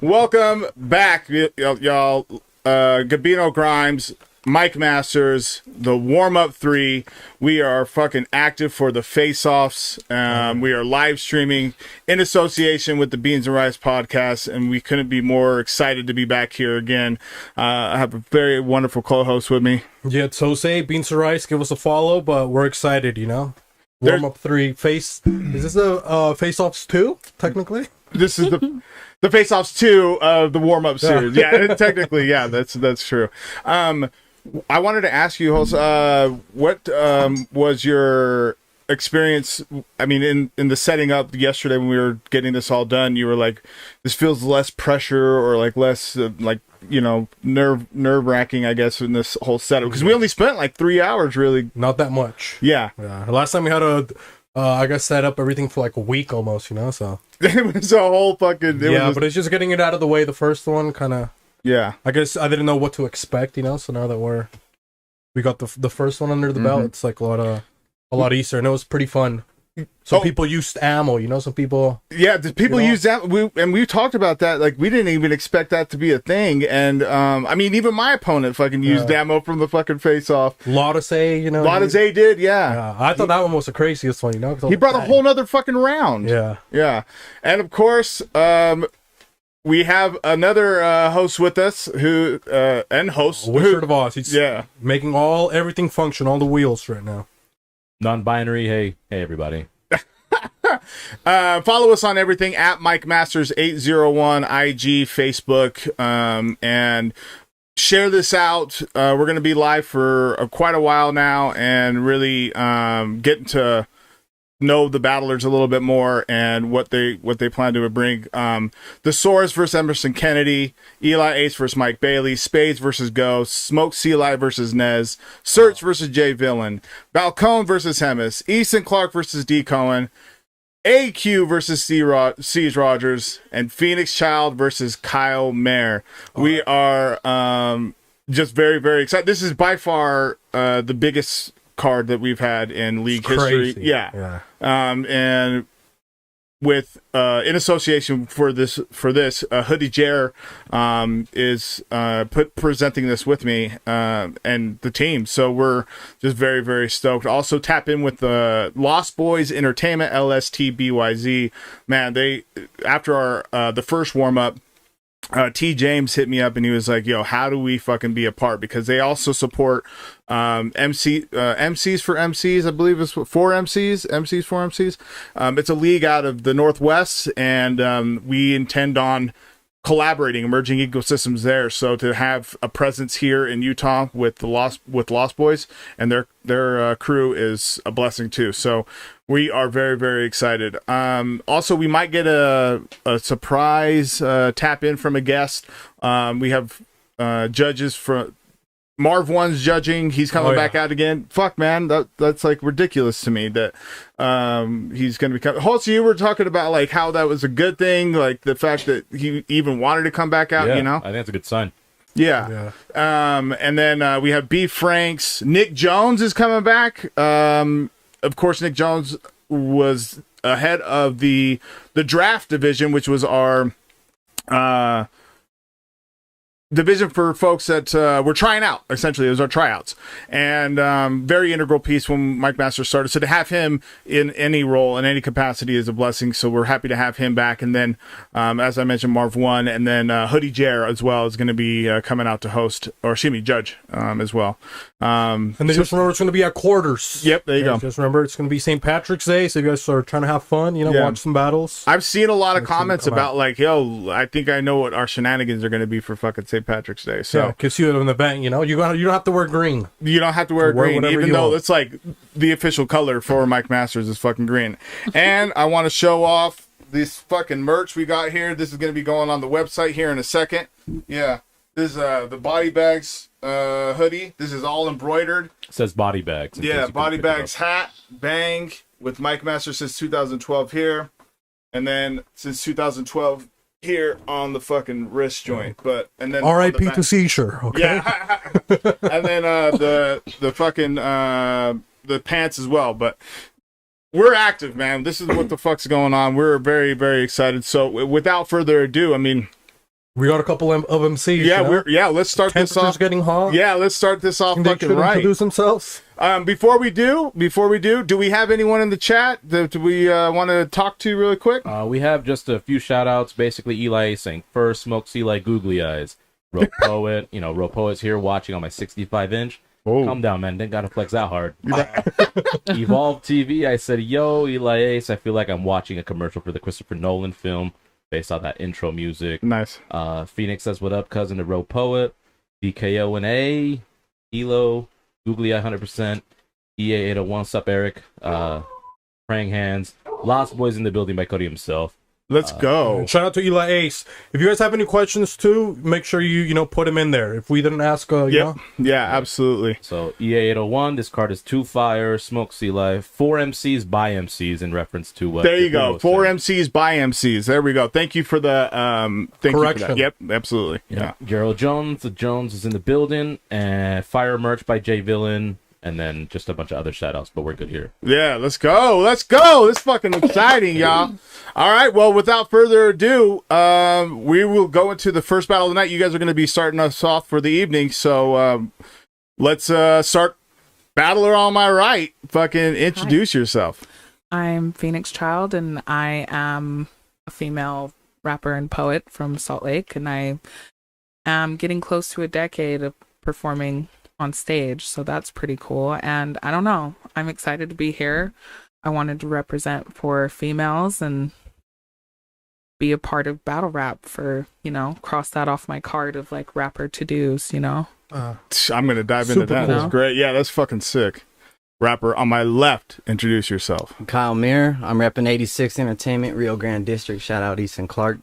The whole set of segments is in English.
Welcome back, y'all. Gabino Grimes, Mike Masters, the warm-up 3. We are fucking active for the Faceoffs. We are live streaming in association with the Beans and Rice podcast, and we couldn't be more excited to be back here again. I have a very wonderful co-host with me. Yeah, it's Jose, Beans and Rice. Give us a follow, but we're excited, you know? Warm-up 3. Is this the Face-Offs 2, technically? This is the Face-Offs 2 of the warm-up series. Yeah, technically, yeah, that's true. I wanted to ask you, what was your experience? I mean, in the setting up yesterday when we were getting this all done, you were like, this feels less pressure or like less nerve-wracking, I guess, in this whole setup, because we only spent like 3 hours, really. Not that much. Yeah. Last time we had I guess set up everything for like a week almost, you know, so. It was a whole fucking... but it's just getting it out of the way. The first one kind of... Yeah. I guess I didn't know what to expect, you know, so now that we got the first one under the belt, it's like a lot easier, and it was pretty fun. Some people used ammo, you know, some people... Yeah, the people used ammo, and we talked about that, like, we didn't even expect that to be a thing, and, I mean, even my opponent fucking used ammo from the fucking face-off. Lotus-A, you know? Lotus-A did, yeah. I thought that one was the craziest one, you know? He brought a whole nother fucking round. Yeah. Yeah. And, of course, we have another host with us who, Wizard of Oz. He's making everything function, all the wheels right now. Non-binary, hey everybody. Follow us on everything at Mike Masters 801 IG, Facebook, and share this out. We're going to be live for quite a while now, and really getting to know the battlers a little bit more and what they plan to bring. The Soares versus Emerson Kennedy, Eli Ace versus Mike Bailey, Spades versus Ghost, Smoke Seali versus Nez, Search versus Jay Villain, Balcone versus Hemis, Easton Clark versus D Cohen, AQ versus Siege Rogers, and Pho3nix Child versus Kyle Mehr. We are just very, very excited. This is by far the biggest card that we've had in league history. Yeah. And with in association for this Hoodie Jer is presenting this with me and the team, so we're just very, very stoked. Also tap in with the Lost Boys Entertainment, lstbyz. Man, they, after our the first warm-up, T James hit me up and he was like, yo, how do we fucking be a part? Because they also support MCs for MCs, I believe it's 4 MCs for MCs. It's a league out of the Northwest, and we intend on collaborating, emerging ecosystems there. So to have a presence here in Utah with the Lost Boys and their crew is a blessing too. So we are very, very excited. Also, we might get a surprise tap in from a guest. We have judges from Marv One's judging. He's coming back out again. Fuck, man, that's like ridiculous to me that he's going to be coming. Also, you were talking about like how that was a good thing, like the fact that he even wanted to come back out. Yeah, you know, I think that's a good sign. Yeah. And then we have Pho3nix. Nick Jones is coming back. Of course, Nick Jones was ahead of the draft division, which was our division for folks that were trying out. Essentially, it was our tryouts, and very integral piece when Mike Masters started. So to have him in any role, in any capacity, is a blessing. So we're happy to have him back. And then, as I mentioned, Marv One, and then Hoodie Jer as well is going to be coming out to host, or excuse me, judge as well. And then just remember, it's going to be at quarters. Yep, there you go. Just remember, it's going to be St. Patrick's Day, so you guys are trying to have fun, you know, watch some battles. I've seen a lot of comments about like, yo, I think I know what our shenanigans are going to be for fucking St. Patrick's Day. So gives you an event, you know, you don't have to wear green. You don't have to wear green, even though it's like the official color for Mike Masters is fucking green. And I want to show off this fucking merch we got here. This is going to be going on the website here in a second. Yeah, this is the Body Bags hoodie. This is all embroidered. It says Body Bags. Yeah, Body Bags hat, bang, with Mike Masters since 2012 here, and then since 2012 here on the fucking wrist joint. But and then R.I.P. to Seizure. Okay. Yeah. And then the fucking the pants as well. But we're active, man. This is what the fuck's going on. We're very, very excited. So without further ado, I mean, We got a couple of MCs. Yeah, let's start this off. Temperature's getting hot. Yeah, let's start this off fucking right. Introduce themselves. Before we do we have anyone in the chat that we want to talk to really quick? We have just a few shout outs. Basically, Eli saying first, Smokes Eli Googly Eyes. Rope Poet, Rope Poet's here watching on my 65-inch. Calm down, man. Didn't gotta flex that hard. Evolve TV, I said, yo, Eli Ace, I feel like I'm watching a commercial for the Christopher Nolan film based on that intro music. Nice. Pho3nix says, what up, cousin to Rope Poet. DKO and A, Elo, Googly Eye 100%, EA801, sup, Eric, Praying Hands, Lost Boys in the Building by Cody himself. Let's go. Shout out to Eli Ace. If you guys have any questions too, make sure you put them in there. If we didn't ask, yeah, absolutely. So EA801, this card is 2 fire, Smokes Eli, 4 MCs by MCs in reference to what. There you go. 4 MCs by MCs. There we go. Thank you for the correction. Yep, absolutely. Yeah. Gerald Jones, the Jones is in the building, and Fire Merch by J Villain. And then just a bunch of other shout-outs, but we're good here. Yeah, let's go. Let's go. It's fucking exciting, y'all. All right, well, without further ado, we will go into the first battle of the night. You guys are going to be starting us off for the evening, so let's start. Battler on my right, fucking introduce yourself. I'm Pho3nix Child, and I am a female rapper and poet from Salt Lake, and I am getting close to a decade of performing on stage, so that's pretty cool. And I don't know, I'm excited to be here. I wanted to represent for females and be a part of battle rap for, cross that off my card of like rapper to-dos, I'm gonna dive into that. Cool. That's great. Yeah, that's fucking sick. Rapper on my left, introduce yourself. Kyle Mehr. I'm repping 86 Entertainment, Rio Grande District. Shout out Easton Clark.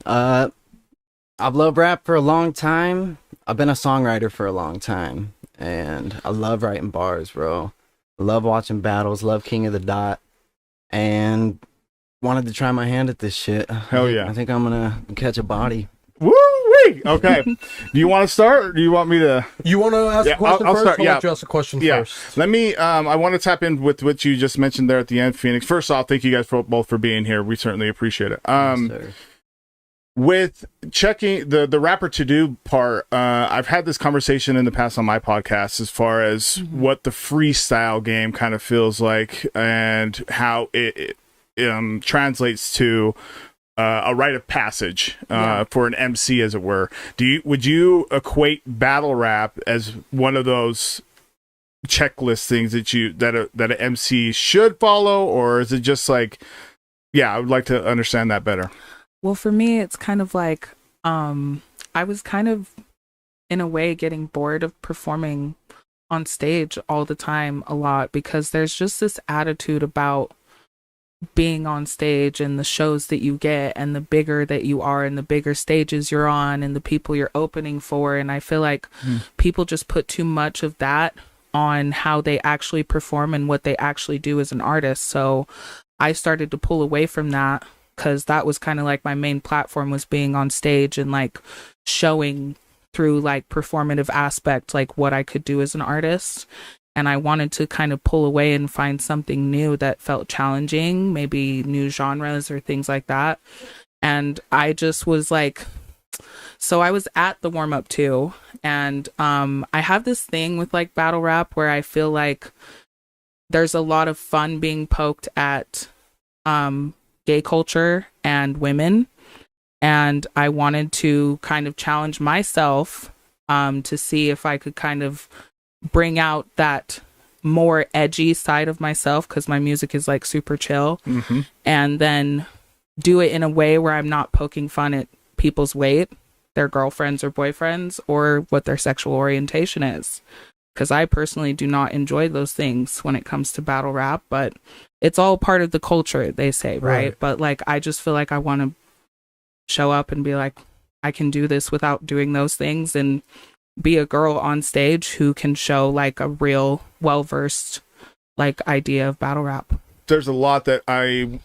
I've loved rap for a long time. I've been a songwriter for a long time, and I love writing bars, bro. I love watching battles, love King of the Dot, and wanted to try my hand at this shit. Hell yeah. I think I'm gonna catch a body. Woo-wee! Okay. Do you want to start, or do you want me to? You want to ask a question I'll first? start. I'll let you ask a question first. Let me, I want to tap in with what you just mentioned there at the end, Pho3nix. First off, thank you guys both for being here. We certainly appreciate it. Yes, sir. With checking the rapper to do part, I've had this conversation in the past on my podcast as far as what the freestyle game kind of feels like and how it translates to a rite of passage for an MC, as it were. Would you equate battle rap as one of those checklist things that an MC should follow, or is it just like, I would like to understand that better. Well, for me, it's kind of like, I was kind of, in a way, getting bored of performing on stage all the time a lot, because there's just this attitude about being on stage and the shows that you get and the bigger that you are and the bigger stages you're on and the people you're opening for. And I feel like people just put too much of that on how they actually perform and what they actually do as an artist. So I started to pull away from that, because that was kind of like my main platform, was being on stage and like showing through like performative aspect, like what I could do as an artist. And I wanted to kind of pull away and find something new that felt challenging, maybe new genres or things like that. And I just was like, so I was at the warm up too. And I have this thing with like battle rap where I feel like there's a lot of fun being poked at gay culture and women, and I wanted to kind of challenge myself to see if I could kind of bring out that more edgy side of myself, because my music is like super chill, and then do it in a way where I'm not poking fun at people's weight, their girlfriends or boyfriends, or what their sexual orientation is, because I personally do not enjoy those things when it comes to battle rap. But it's all part of the culture, they say, right? But like, I just feel like I want to show up and be like, I can do this without doing those things, and be a girl on stage who can show like a real well-versed like idea of battle rap. There's a lot that I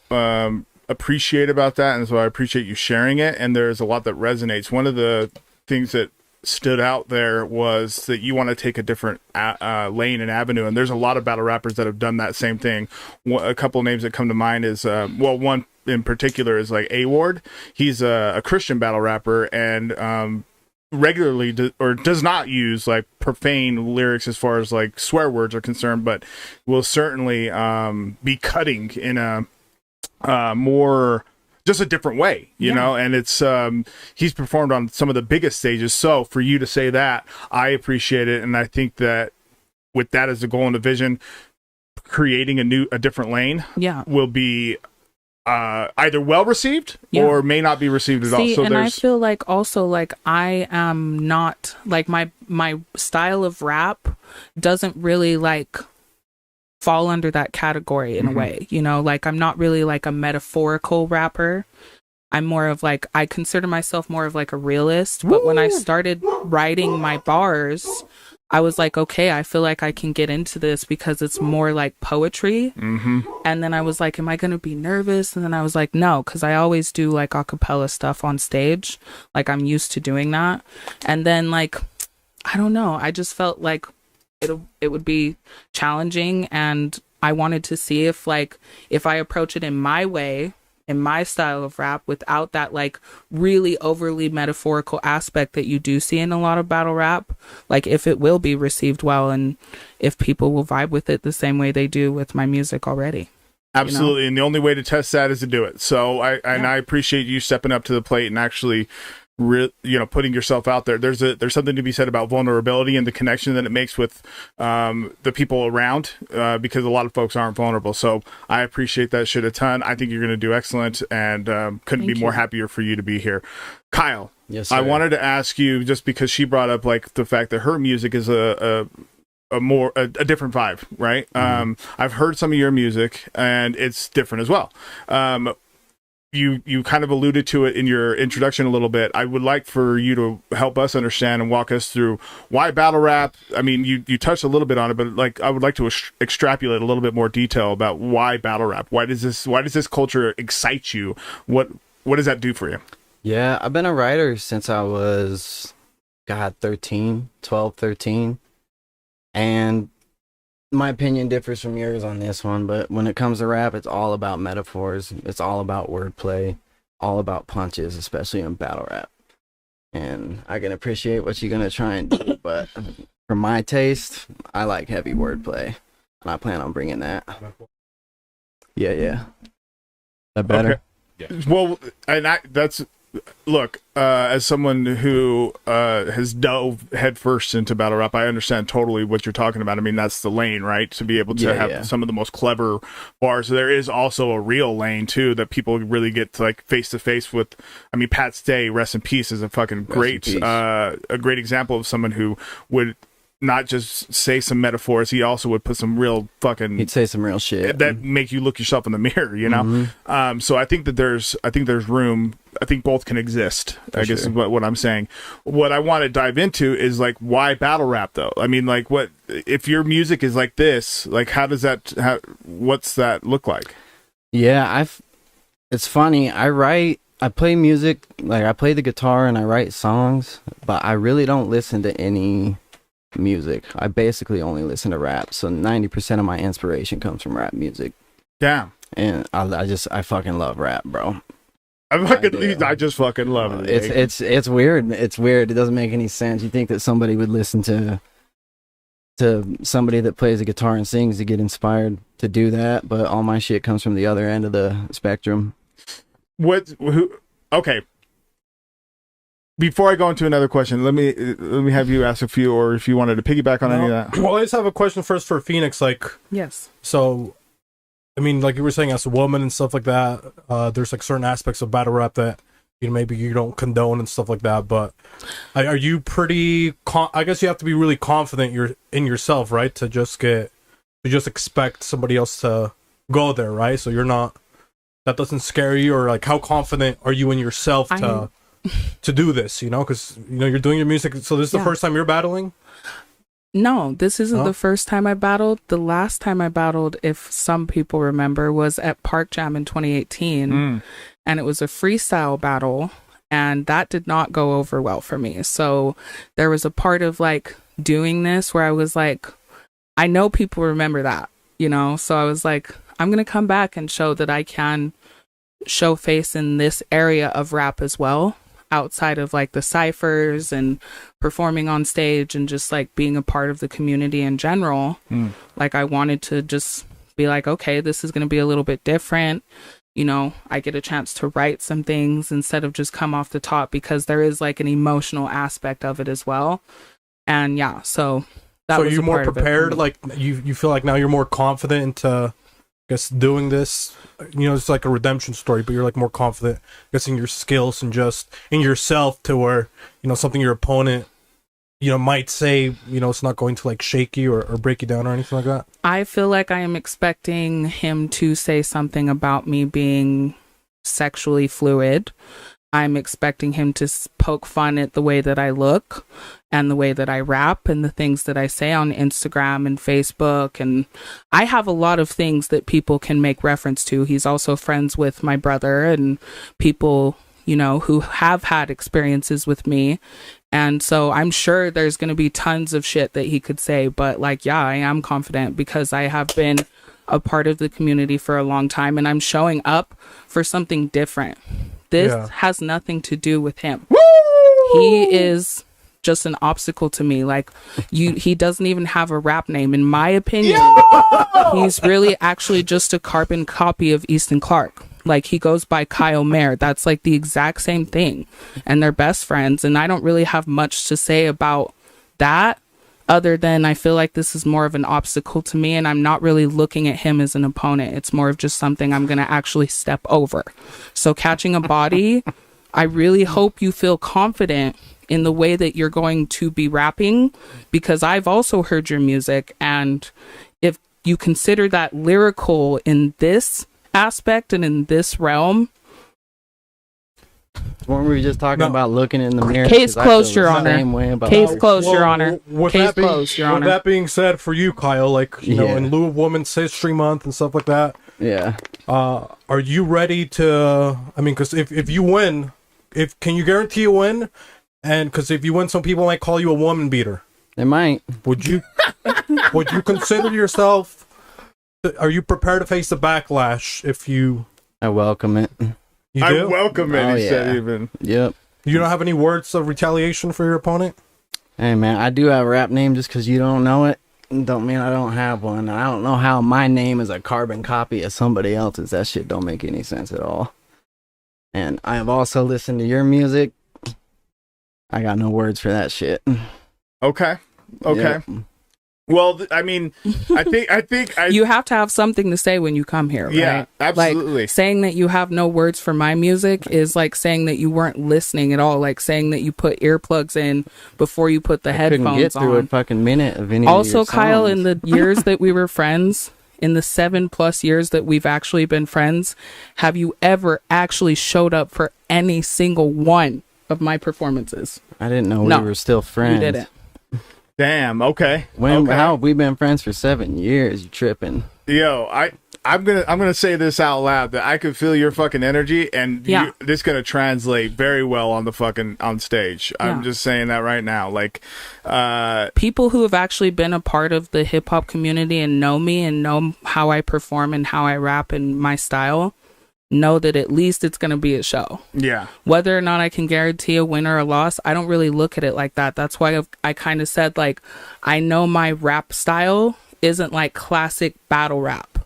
appreciate about that, and so I appreciate you sharing it, and there's a lot that resonates. One of the things that stood out there was that you want to take a different lane and avenue, and there's a lot of battle rappers that have done that same thing. A couple of names that come to mind is one in particular is like A-Ward. He's a Christian battle rapper, and regularly does not use like profane lyrics as far as like swear words are concerned, but will certainly be cutting in a more just a different way, you know. And it's he's performed on some of the biggest stages, so for you to say that, I appreciate it. And I think that with that as the goal and the vision, creating a different lane will be either well received or may not be received at all. So and I feel like also like I am not like my style of rap doesn't really like fall under that category in a way, you know, like I'm not really like a metaphorical rapper. I'm more of like, I consider myself more of like a realist, but when I started writing my bars, I was like, okay, I feel like I can get into this because it's more like poetry. And then I was like, am I going to be nervous? And then I was like, no, because I always do like a cappella stuff on stage. Like I'm used to doing that. And then like, I don't know. I just felt like it would be challenging. And I wanted to see if I approach it in my way, in my style of rap, without that like really overly metaphorical aspect that you do see in a lot of battle rap, like if it will be received well and if people will vibe with it the same way they do with my music already. Absolutely. And the only way to test that is to do it. So I appreciate you stepping up to the plate and actually putting yourself out there. There's something to be said about vulnerability and the connection that it makes with the people around, because a lot of folks aren't vulnerable. So I appreciate that shit a ton. I think you're going to do excellent, and couldn't be more happier for you to be here. Kyle, yes, sir. I wanted to ask you, just because she brought up like the fact that her music is a different vibe, right? I've heard some of your music and it's different as well. You kind of alluded to it in your introduction a little bit. I would like for you to help us understand and walk us through why battle rap. I mean, you touched a little bit on it, but like I would like to extrapolate a little bit more detail about why battle rap. Why does this culture excite you? What does that do for you? Yeah, I've been a writer since I was 13, and my opinion differs from yours on this one, but when it comes to rap, it's all about metaphors. It's all about wordplay, all about punches, especially in battle rap. And I can appreciate what you're going to try and do, but for my taste, I like heavy wordplay, and I plan on bringing that. Yeah. That better? Okay. Yeah. Well, and look, as someone who has dove headfirst into battle rap, I understand totally what you're talking about. I mean, that's the lane, right? To be able to have some of the most clever bars. There is also a real lane too that people really get to, like, face to face with. I mean, Pat Stay, rest in peace, is a fucking great example of someone who would not just say some metaphors, he also would put some real fucking, he'd say some real shit that make you look yourself in the mirror, you know. So I think there's room. I think both can exist. I guess is what I'm saying. What I want to dive into is like, why battle rap though? I mean, like, what if your music is like this? Like, what's that look like? Yeah, it's funny. I play music, like I play the guitar and I write songs, but I really don't listen to any music. I basically only listen to rap, so 90% of my inspiration comes from rap music. Damn. And I fucking love rap, bro. I just fucking love it. It's weird. It's weird. It doesn't make any sense. You think that somebody would listen to somebody that plays a guitar and sings to get inspired to do that, but all my shit comes from the other end of the spectrum. Okay. Before I go into another question, let me have you ask a few, or if you wanted to piggyback on any of that. Well, I just have a question first for Pho3nix. Like, yes. So, I mean, like you were saying, as a woman and stuff like that, there's like certain aspects of battle rap that maybe you don't condone and stuff like that. But are you pretty? I guess you have to be really confident in yourself, right? To just expect somebody else to go there, right? So you're not. That doesn't scare you, or like how confident are you in yourself to do this, because you're doing your music, so this is the first time you're battling? No, this isn't the first time I battled. The last time I battled, if some people remember, was at Park Jam in 2018, and it was a freestyle battle, and that did not go over well for me. So there was a part of like doing this where I was like, I know people remember that, so I was like, I'm gonna come back and show that I can show face in this area of rap as well, outside of like the ciphers and performing on stage and just like being a part of the community in general. Like I wanted to just be like, okay, this is going to be a little bit different. You know, I get a chance to write some things instead of just come off the top, because there is like an emotional aspect of it as well. And yeah, so that was you're more prepared, like you feel like now you're more confident into, I guess, doing this. You know, it's like a redemption story, but you're like more confident, I guess, in your skills and just in yourself, to where, you know, something your opponent, you know, might say, you know, it's not going to like shake you or break you down or anything like that. I feel like I am expecting him to say something about me being sexually fluid. I'm expecting him to poke fun at the way that I look and the way that I rap and the things that I say on Instagram and Facebook. And I have a lot of things that people can make reference to. He's also friends with my brother and people, you know, who have had experiences with me. And so I'm sure there's going to be tons of shit that he could say. But like, yeah, I am confident because I have been a part of the community for a long time and I'm showing up for something different. This has nothing to do with him. Woo! He is just an obstacle to me. Like he doesn't even have a rap name, in my opinion. He's really actually just a carbon copy of Easton Clark. Like he goes by Kyle Mehr. That's like the exact same thing. And they're best friends. And I don't really have much to say about that, other than I feel like this is more of an obstacle to me and I'm not really looking at him as an opponent. It's more of just something I'm going to actually step over. So catching a body, I really hope you feel confident in the way that you're going to be rapping, because I've also heard your music. And if you consider that lyrical in this aspect and in this realm. Weren't we just talking about looking in the mirror? Case closed, Your Honor. Case closed, Your Honor. Case closed, Your Honor. With that being said, for you, Kyle, like, you know, in lieu of Women's History Month and stuff like that, are you ready to, I mean, because if you win, can you guarantee a win? And because if you win, some people might call you a woman beater. They might. Would you consider yourself, are you prepared to face the backlash if you... I welcome it. You do? I welcome it, he said even. Yep. You don't have any words of retaliation for your opponent? Hey, man, I do have a rap name. Just because you don't know it don't mean I don't have one. I don't know how my name is a carbon copy of somebody else's. That shit don't make any sense at all. And I have also listened to your music. I got no words for that shit. Okay. Yep. Well, I mean, I think you have to have something to say when you come here, right? Yeah, absolutely. Like, saying that you have no words for my music is like saying that you weren't listening at all. Like saying that you put earplugs in before you put the headphones on. Couldn't get through a fucking minute of any also, of your Kyle, songs. in the years that we were friends, in the 7+ years that we've actually been friends, have you ever actually showed up for any single one of my performances? I didn't know we were still friends. You didn't. Damn. Okay. How have we been friends for 7 years? You tripping? Yo, I'm gonna say this out loud, that I could feel your fucking energy, and this gonna translate very well on stage. Yeah. I'm just saying that right now. Like, people who have actually been a part of the hip hop community and know me and know how I perform and how I rap and my style know that at least it's going to be a show. Yeah. Whether or not I can guarantee a win or a loss, I don't really look at it like that. That's why I kind of said, like, I know my rap style isn't like classic battle rap,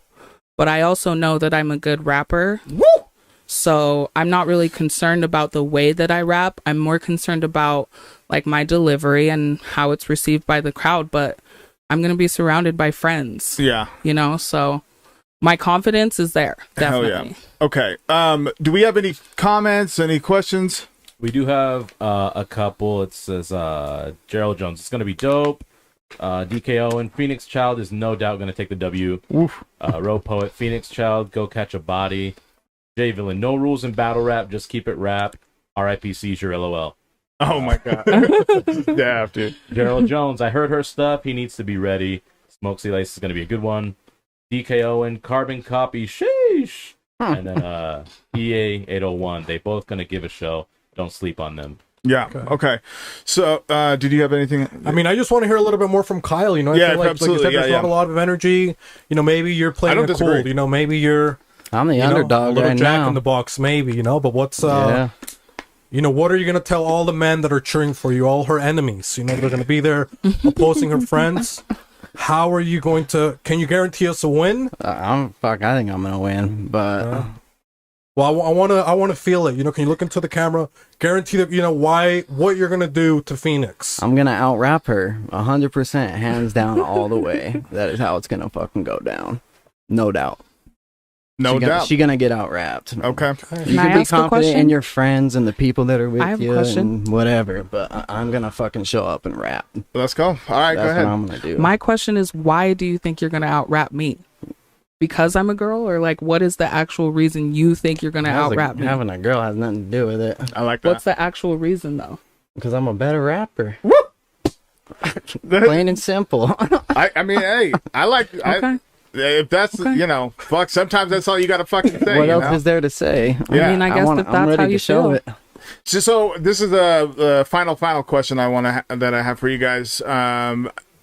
but I also know that I'm a good rapper. Woo! So I'm not really concerned about the way that I rap. I'm more concerned about like my delivery and how it's received by the crowd, but I'm going to be surrounded by friends. Yeah. You know, so my confidence is there. Definitely. Hell yeah. Okay. Do we have any comments, any questions? We do have a couple. It says Gerald Jones, it's going to be dope. DKO and Pho3nix Child is no doubt going to take the W. Row Poet, Pho3nix Child, go catch a body. J Villain, no rules in battle rap, just keep it rap. RIP Seizure, LOL. Oh my god. Yeah, dude. Gerald Jones, I heard her stuff. He needs to be ready. Smoke Sea Lace is going to be a good one. DKO and Carbon Copy, sheesh. And then EA 801, they both going to give a show. Don't sleep on them. Yeah. Okay. So, did you have anything? I mean, I just want to hear a little bit more from Kyle. You know, I feel like, absolutely. Like you said, there's not a lot of energy. You know, maybe you're playing it cool. You know, maybe you're I'm the underdog a little right Jack now. in the Box, maybe, but what's what are you gonna tell all the men that are cheering for you, all her enemies? They're gonna be there opposing her friends. How are you going to? Can you guarantee us a win? I think I'm gonna win, but. Well, I want to feel it. Can you look into the camera? Guarantee that what you're gonna do to Pho3nix. I'm gonna out rap her 100%, hands down, all the way. That is how it's gonna fucking go down, no doubt. No doubt. She's gonna get out rapped. Okay. You can be confident in your friends and the people that are with I have a you question. and whatever, but I'm gonna fucking show up and rap. Let's go. All right, That's go ahead. what I'm gonna do. My question is, why do you think you're gonna out rap me? Because I'm a girl, or like, what is the actual reason you think you're gonna out rap me? Having a girl has nothing to do with it. I like that. What's the actual reason though? Because I'm a better rapper. Woo! Plain and simple. I mean, hey, I like. Okay. If that's fuck. Sometimes that's all you got to fucking say. What else is there to say? Yeah. I mean, I guess I'm that's ready how to you show feel. it. So this is the final question I want that I have for you guys.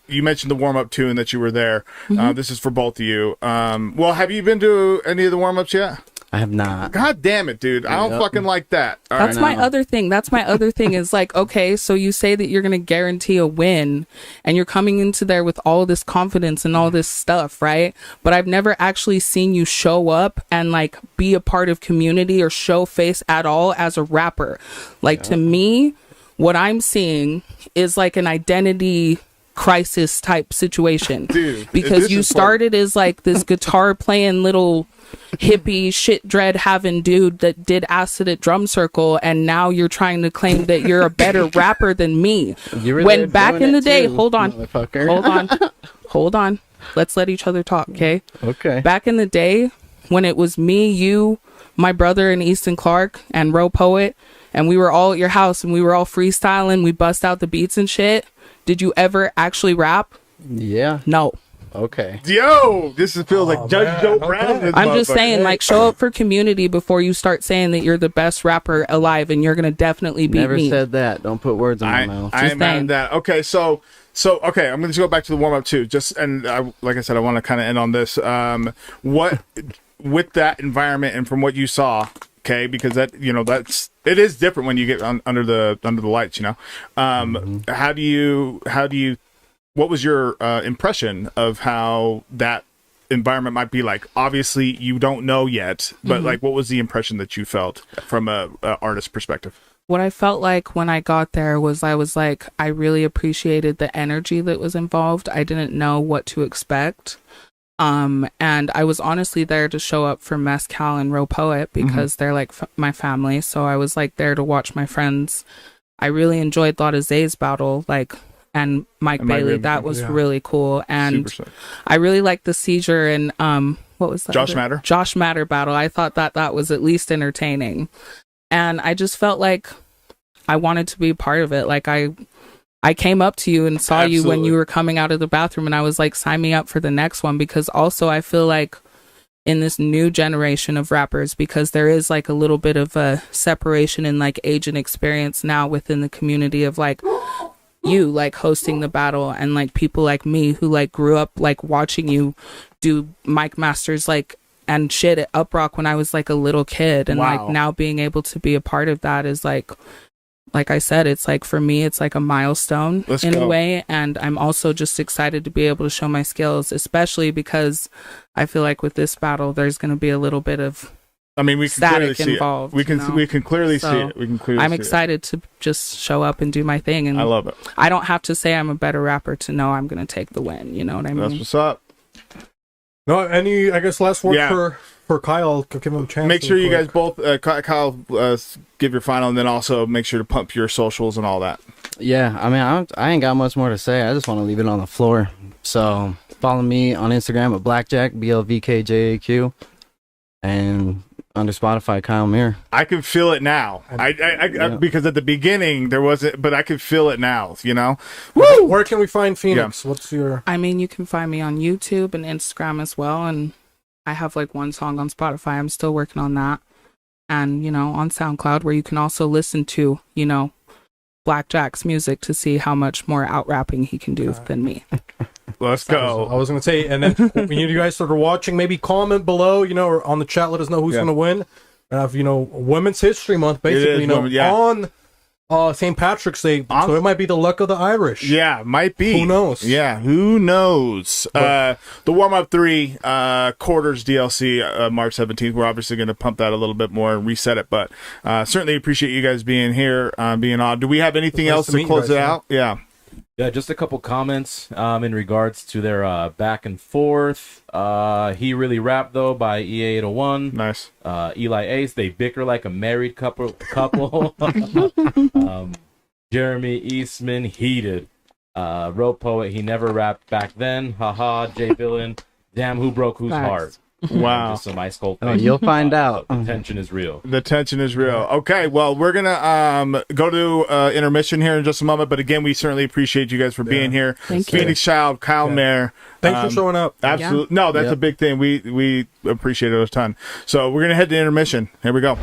You mentioned the warm up tune that you were there. This is for both of you. Well, have you been to any of the warm ups yet? I have not. God damn it, dude! I don't fucking like that. All That's right? my other thing. That's my other thing is like, okay, so you say that you're going to guarantee a win and you're coming into there with all this confidence and all this stuff, right? But I've never actually seen you show up and like be a part of community or show face at all as a rapper. Like to me, what I'm seeing is like an identity crisis type situation. Dude, because this you is started as like this guitar playing little hippie shit dread having dude that did acid at drum circle, and now you're trying to claim that you're a better rapper than me. When back in the day, hold on, let's let each other talk, okay? Back in the day when it was me, you, my brother and Easton Clark and Ro Poet, and we were all at your house and we were all freestyling, we bust out the beats and shit, did you ever actually rap? Yeah. No. Okay. Yo, this feels like Judge Joe Brown. This I'm just saying, motherfucker. like, show up for community before you start saying that you're the best rapper alive, and you're gonna definitely beat Never me. said that. Don't put words in my mouth. I am mad at that. Okay, so okay, I'm going to go back to the warm up too. Like I said, I want to kind of end on this. What with that environment and from what you saw, okay, because it is different when you get under the lights. How do you what was your impression of how that environment might be like? Obviously you don't know yet, but like, what was the impression that you felt from a artist perspective? What I felt like when I got there was I was like, I really appreciated the energy that was involved. I didn't know what to expect. And I was honestly there to show up for Mezcal and Ro Poet because they're like my family. So I was like there to watch my friends. I really enjoyed Lotta Zay's battle, and Mike Bailey. That was really cool. And I really liked the Seizure and what was that? Josh Matter battle. I thought that was at least entertaining. And I just felt like I wanted to be a part of it. Like I came up to you and saw you when you were coming out of the bathroom, and I was like, sign me up for the next one. Because also I feel like in this new generation of rappers, because there is like a little bit of a separation in like age and experience now within the community of like you like hosting the battle, and like people like me who like grew up like watching you do Mike Masters and shit at Uprock when I was like a little kid, and like now being able to be a part of that is like I said, it's like for me it's like a milestone a way, and I'm also just excited to be able to show my skills, especially because I feel like with this battle there's going to be a little bit of we can clearly see involved. We can clearly see it. We can clearly. I'm excited to just show up and do my thing, and I love it. I don't have to say I'm a better rapper to know I'm going to take the win. You know what I mean? That's what's up. No, any last word for Kyle? Give him a chance. Make sure you guys both, Kyle, give your final, and then also make sure to pump your socials and all that. Yeah, I ain't got much more to say. I just want to leave it on the floor. So follow me on Instagram at Blackjack, BLVKJAQ, and under Spotify, Kyle Mehr. I can feel it now. I because at the beginning there wasn't, but I can feel it now. Woo! Where can we find Pho3nix? Yeah. What's your? You can find me on YouTube and Instagram as well, and I have like one song on Spotify. I'm still working on that, and on SoundCloud, where you can also listen to Blackjack's music to see how much more out rapping he can do than me. Let's go. I was going to say, and then when you guys start watching, maybe comment below, or on the chat, let us know who's going to win. Have Women's History Month, basically, on St. Patrick's Day, so it might be the luck of the Irish. Yeah, might be. Who knows? Yeah, who knows? The warm-up 3 quarters DLC, March 17th. We're obviously going to pump that a little bit more and reset it, but certainly appreciate you guys being here, being on. Do we have anything else to close it out? Yeah. Yeah, just a couple comments in regards to their back and forth. He Really Rapped, though, by EA801. Nice. Eli Ace, they bicker like a married couple. Jeremy Eastman, Heated. Wrote Poet, he never rapped back then. Haha, Jay Villain. Damn, who broke whose heart? Wow. Just some ice cold you'll find out. The tension is real. The tension is real. Okay, well, we're going to go to intermission here in just a moment, but again, we certainly appreciate you guys for being here. Thank you. Phoenix Child, Kyle Mehr. Thanks for showing up. Absolutely. No, that's a big thing. We appreciate it a ton. So we're going to head to intermission. Here we go.